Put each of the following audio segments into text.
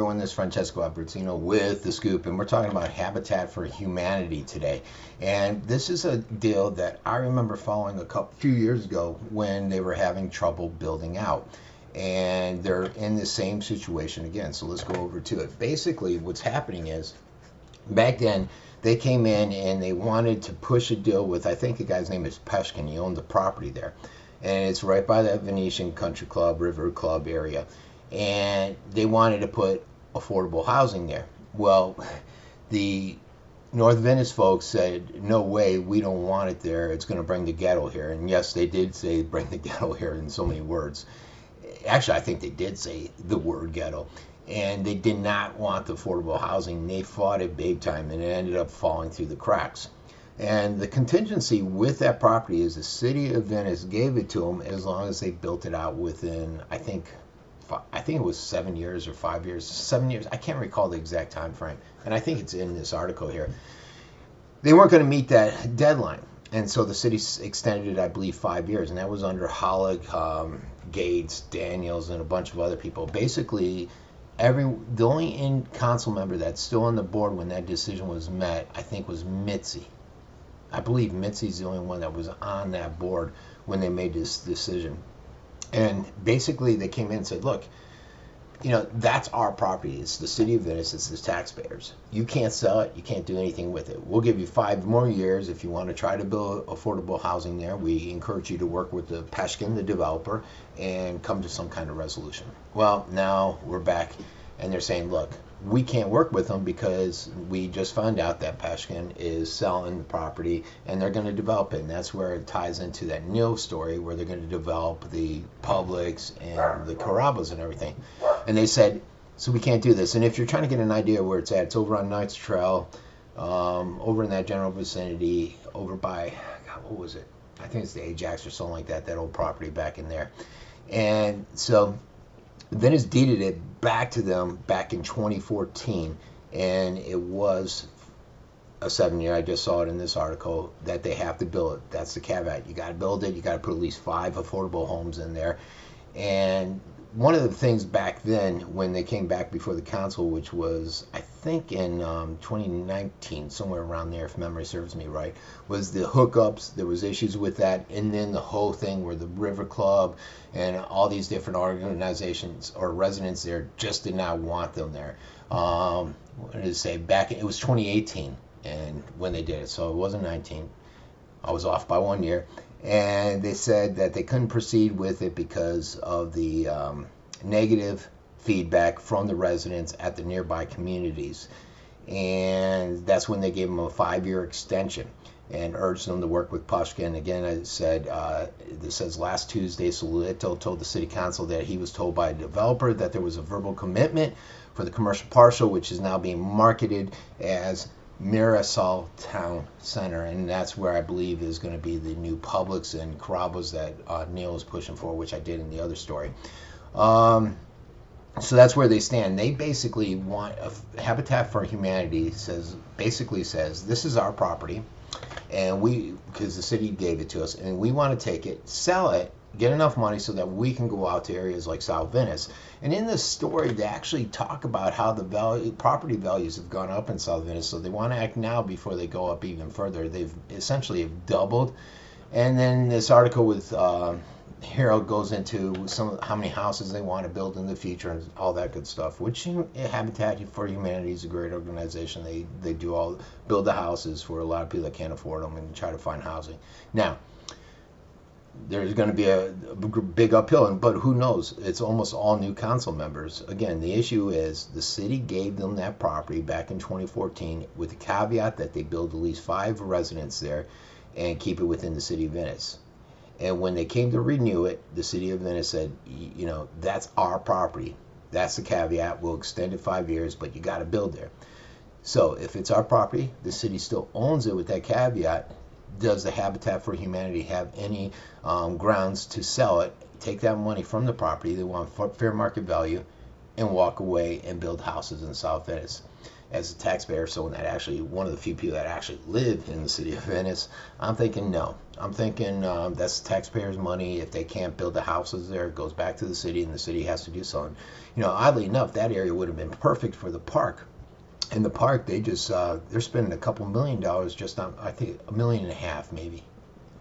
everyone, this is Francesco Abbruzzino with The Scoop, and we're talking about Habitat for Humanity today. And this is a deal that I remember following few years ago when they were having trouble building out. And they're in the same situation again, so let's go over to it. Basically, what's happening is, back then, they came in and they wanted to push a deal with, I think the guy's name is Peshkin. He owned the property there. And it's right by that Venetian Country Club, River Club area. And they wanted to put affordable housing there. Well, the North Venice folks said, no way, we don't want it there. It's going to bring the ghetto here. And yes, they did say bring the ghetto here in so many words. Actually, I think they did say the word ghetto. And they did not want the affordable housing. They fought it big time, and it ended up falling through the cracks. And the contingency with that property is the city of Venice gave it to them as long as they built it out within, I think it was 7 years or 5 years, 7 years. I can't recall the exact time frame. And I think it's in this article here. They weren't going to meet that deadline. And so the city extended it, I believe, 5 years. And that was under Hollig, Gates, Daniels, and a bunch of other people. Basically, the only council member that's still on the board when that decision was met, I think, was Mitzi. I believe Mitzi's the only one that was on that board when they made this decision. And basically they came in and said, look, that's our property. It's the city of Venice. It's the taxpayers. You can't sell it. You can't do anything with it. We'll give you 5 more years if you want to try to build affordable housing there. We encourage you to work with the Peshkin, the developer, and come to some kind of resolution. Well, now we're back, and they're saying, look, we can't work with them because we just found out that Peshkin is selling the property and they're going to develop it. And that's where it ties into that Neil story where they're going to develop the Publix and the Carrabba's and everything. And they said, so we can't do this. And if you're trying to get an idea where it's at, it's over on Knights Trail, over in that general vicinity, over by, God, what was it? I think it's the Ajax or something like that old property back in there. And so Venice deeded it back to them back in 2014, and it was a 7-year. I just saw it in this article that they have to build it. That's the caveat. You got to build it. You got to put at least 5 affordable homes in there. And one of the things back then when they came back before the council, which was I think in 2019, somewhere around there if memory serves me right, was the hookups. There was issues with that, and then the whole thing where the River Club and all these different organizations or residents there just did not want them there. What did it say? It was 2018 and when they did it, so it wasn't 19. I was off by 1 year. And they said that they couldn't proceed with it because of the negative feedback from the residents at the nearby communities. And that's when they gave them a 5-year extension and urged them to work with Pushkin. Again, I said, this says last Tuesday, Solito told the city council that he was told by a developer that there was a verbal commitment for the commercial parcel, which is now being marketed as Mirasol Town Center, and that's where I believe is going to be the new Publix and Carrabba's that Neil is pushing for, which I did in the other story. So that's where they stand. They basically want Habitat for Humanity basically says this is our property, and because the city gave it to us, and we want to take it, sell it, get enough money so that we can go out to areas like South Venice. And in this story, they actually talk about how the property values have gone up in South Venice, so they want to act now before they go up even further. They've essentially doubled. And then this article with Harold goes into how many houses they want to build in the future and all that good stuff, which Habitat for Humanity is a great organization. They build the houses for a lot of people that can't afford them and try to find housing. Now, there's going to be a big uphill, but who knows? It's almost all new council members. Again, the issue is the city gave them that property back in 2014 with the caveat that they build at least 5 residents there and keep it within the city of Venice. And when they came to renew it, the city of Venice said, that's our property. That's the caveat. We'll extend it 5 years, but you got to build there. So if it's our property, the city still owns it with that caveat. Does the Habitat for Humanity have any grounds to sell it, take that money from the property, they want fair market value, and walk away and build houses in South Venice? as a taxpayer, someone that actually, one of the few people that actually live in the city of Venice, I'm thinking no. I'm thinking that's taxpayers' money. If they can't build the houses there, it goes back to the city, and the city has to do something. Oddly enough, that area would have been perfect for the park. In the park, they're spending a couple $1 million just on, I think, $1.5 million maybe,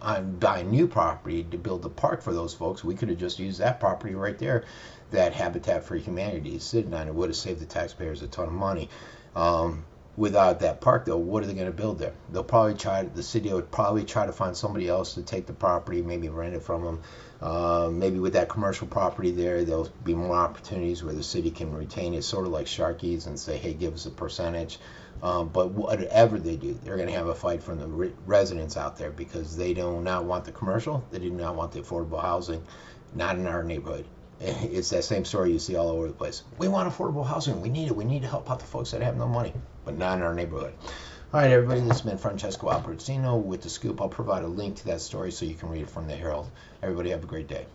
on buying new property to build the park for those folks. We could have just used that property right there that Habitat for Humanity is sitting on. It would have saved the taxpayers a ton of money. Without that park, though, what are they going to build there? The city would probably try to find somebody else to take the property, maybe rent it from them. Maybe with that commercial property there, there'll be more opportunities where the city can retain it, sort of like Sharkies, and say, hey, give us a percentage. But whatever they do, they're going to have a fight from the residents out there, because they do not want the commercial. They do not want the affordable housing, not in our neighborhood. It's that same story you see all over the place. We want affordable housing. We need it. We need to help out the folks that have no money, but not in our neighborhood. All right, everybody, this has been Francesco Abbruzzino with The Scoop. I'll provide a link to that story so you can read it from the Herald. Everybody have a great day.